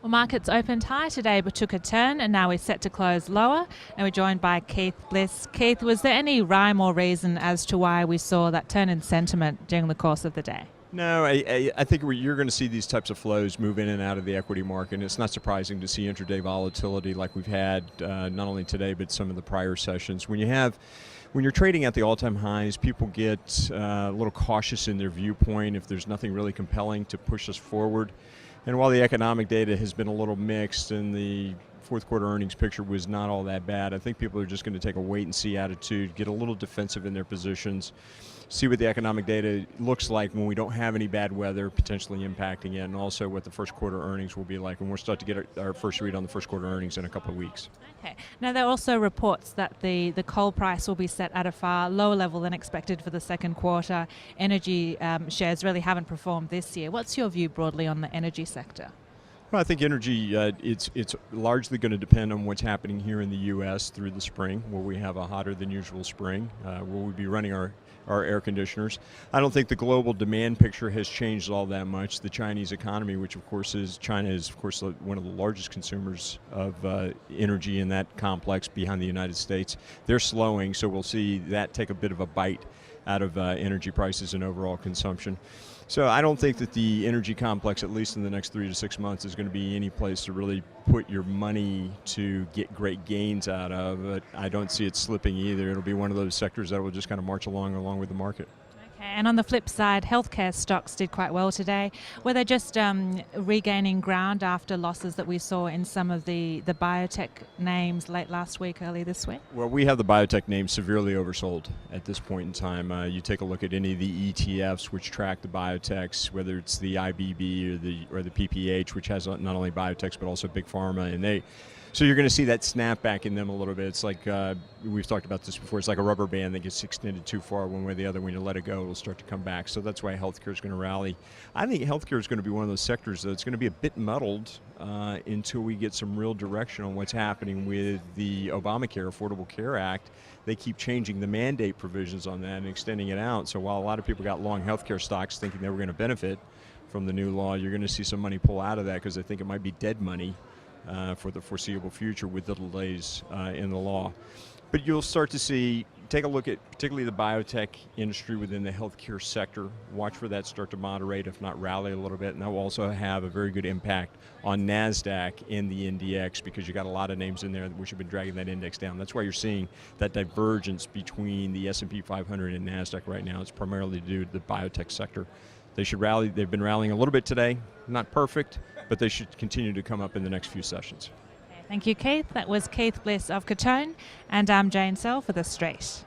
Well, markets opened high today but took a turn, and now we're set to close lower. And we're joined by Keith Bliss. Keith, was there any rhyme or reason as to why we saw that turn in sentiment during the course of the day? No, I think you're going to see these types of flows move in and out of the equity market, and it's not surprising to see intraday volatility like we've had not only today but some of the prior sessions. When you're trading at the all-time highs, people get a little cautious in their viewpoint if there's nothing really compelling to push us forward. And while the economic data has been a little mixed and the fourth quarter earnings picture was not all that bad, I think people are just going to take a wait-and-see attitude, get a little defensive in their positions, see what the economic data looks like when we don't have any bad weather potentially impacting it, and also what the first quarter earnings will be like. And we'll start to get our first read on the first quarter earnings in a couple of weeks. Okay. Now, there are also reports that the coal price will be set at a far lower level than expected for the second quarter. Energy shares really haven't performed this year. What's your view broadly on the energy sector? Well, I think energy, it's largely going to depend on what's happening here in the U.S. through the spring, where we have a hotter than usual spring, where we'll be running our air conditioners. I don't think the global demand picture has changed all that much. The Chinese economy, which of course China is of course one of the largest consumers of energy in that complex behind the United States, they're slowing, so we'll see that take a bit of a bite out of energy prices and overall consumption. So I don't think that the energy complex, at least in the next 3 to 6 months, is going to be any place to really put your money to get great gains out of. But I don't see it slipping either. It'll be one of those sectors that will just kind of march along with the market. Okay, and on the flip side, healthcare stocks did quite well today. Were they just regaining ground after losses that we saw in some of the biotech names late last week, early this week? Well, we have the biotech names severely oversold at this point in time. You take a look at any of the ETFs which track the biotechs, whether it's the IBB or the PPH, which has not only biotechs but also big pharma, and so you're going to see that snap back in them a little bit. It's like, we've talked about this before, it's like a rubber band that gets extended too far one way or the other. When you let it go, it'll start to come back. So that's why healthcare is going to rally. I think healthcare is going to be one of those sectors that's going to be a bit muddled until we get some real direction on what's happening with the Obamacare, Affordable Care Act. They keep changing the mandate provisions on that and extending it out. So while a lot of people got long healthcare stocks thinking they were going to benefit from the new law, you're going to see some money pull out of that because they think it might be dead money for the foreseeable future with the delays in the law. But you'll start to take a look at particularly the biotech industry within the healthcare sector. Watch for that start to moderate, if not rally a little bit, and that will also have a very good impact on NASDAQ and the NDX because you got a lot of names in there which have been dragging that index down. That's why you're seeing that divergence between the S&P 500 and NASDAQ right now. It's primarily due to the biotech sector. They should rally. They've been rallying a little bit today. Not perfect, but they should continue to come up in the next few sessions. Okay, thank you, Keith. That was Keith Bliss of Catone, and I'm Jane Sell for The Straight.